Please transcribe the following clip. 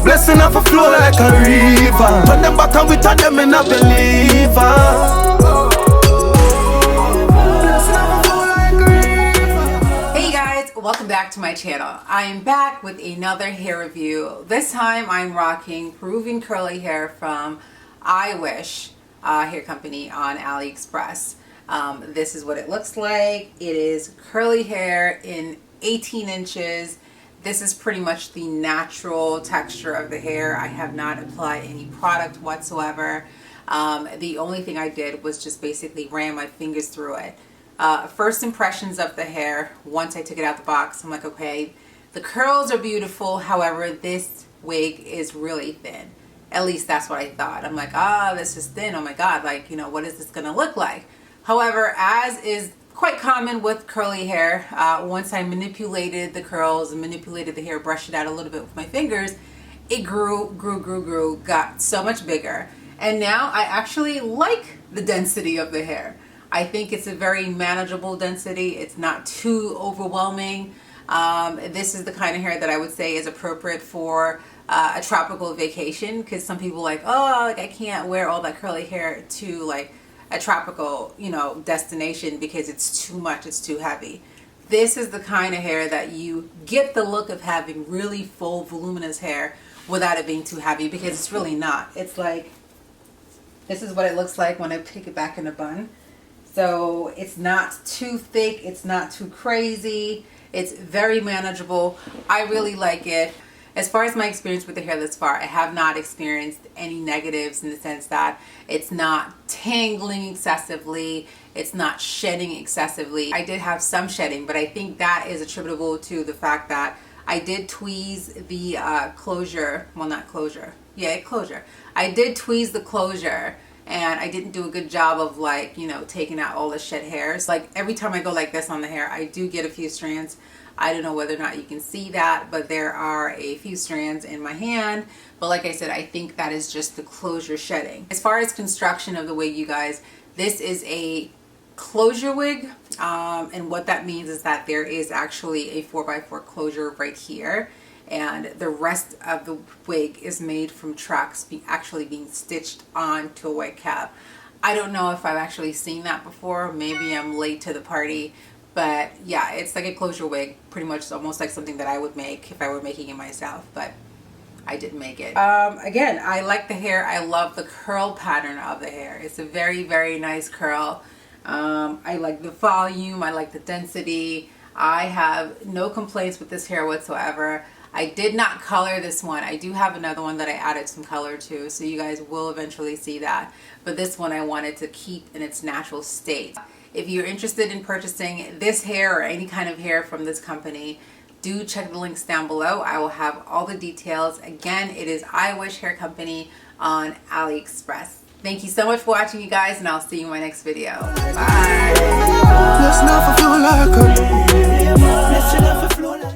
Blessing off a flow like a river. Turn them back and we turn them in a believer. Welcome back to my channel. I am back with another hair review. This time I'm rocking Peruvian curly hair from iWish hair company on AliExpress. This is what it looks like. It is curly hair in 18 inches. This is pretty much the natural texture of the hair. I have not applied any product whatsoever. The only thing I did was just basically ran my fingers through it. First impressions of the hair, once I took it out the box, I'm like, okay, the curls are beautiful. However, this wig is really thin. At least that's what I thought. I'm like, this is thin. Oh my God, like, you know, what is this going to look like? However, as is quite common with curly hair, once I manipulated the curls and manipulated the hair, brushed it out a little bit with my fingers, it grew, got so much bigger. And now I actually like the density of the hair. I think it's a very manageable density. It's not too overwhelming. This is the kind of hair that I would say is appropriate for a tropical vacation, because some people like, oh, like I can't wear all that curly hair to like a tropical, you know, destination because it's too much, it's too heavy. This is the kind of hair that you get the look of having really full, voluminous hair without it being too heavy, because it's really not. It's like, this is what it looks like when I pick it back in a bun. So it's not too thick, it's not too crazy, it's very manageable. I really like it. As far as my experience with the hair thus far, I have not experienced any negatives, in the sense that it's not tangling excessively, it's not shedding excessively. I did have some shedding, but I think that is attributable to the fact that I did tweeze the closure, well, not closure, yeah, closure. I did tweeze the closure, and I didn't do a good job of, like, you know, taking out all the shed hairs. Like every time I go like this on the hair, I do get a few strands. I don't know whether or not you can see that, but there are a few strands in my hand. But like I said, I think that is just the closure shedding. As far as construction of the wig, you guys, this is a closure wig. And what that means is that there is actually a 4x4 closure right here. And the rest of the wig is made from tracks actually being stitched onto a wig cap. I don't know if I've actually seen that before. Maybe I'm late to the party. But yeah, it's like a closure wig. Pretty much almost like something that I would make if I were making it myself. But I didn't make it. Again, I like the hair. I love the curl pattern of the hair. It's a very, very nice curl. I like the volume. I like the density. I have no complaints with this hair whatsoever. I did not color this one. I do have another one that I added some color to, so you guys will eventually see that. But this one I wanted to keep in its natural state. If you're interested in purchasing this hair or any kind of hair from this company, do check the links down below. I will have all the details. Again, it is iWish Hair Company on AliExpress. Thank you so much for watching, you guys, and I'll see you in my next video. Bye.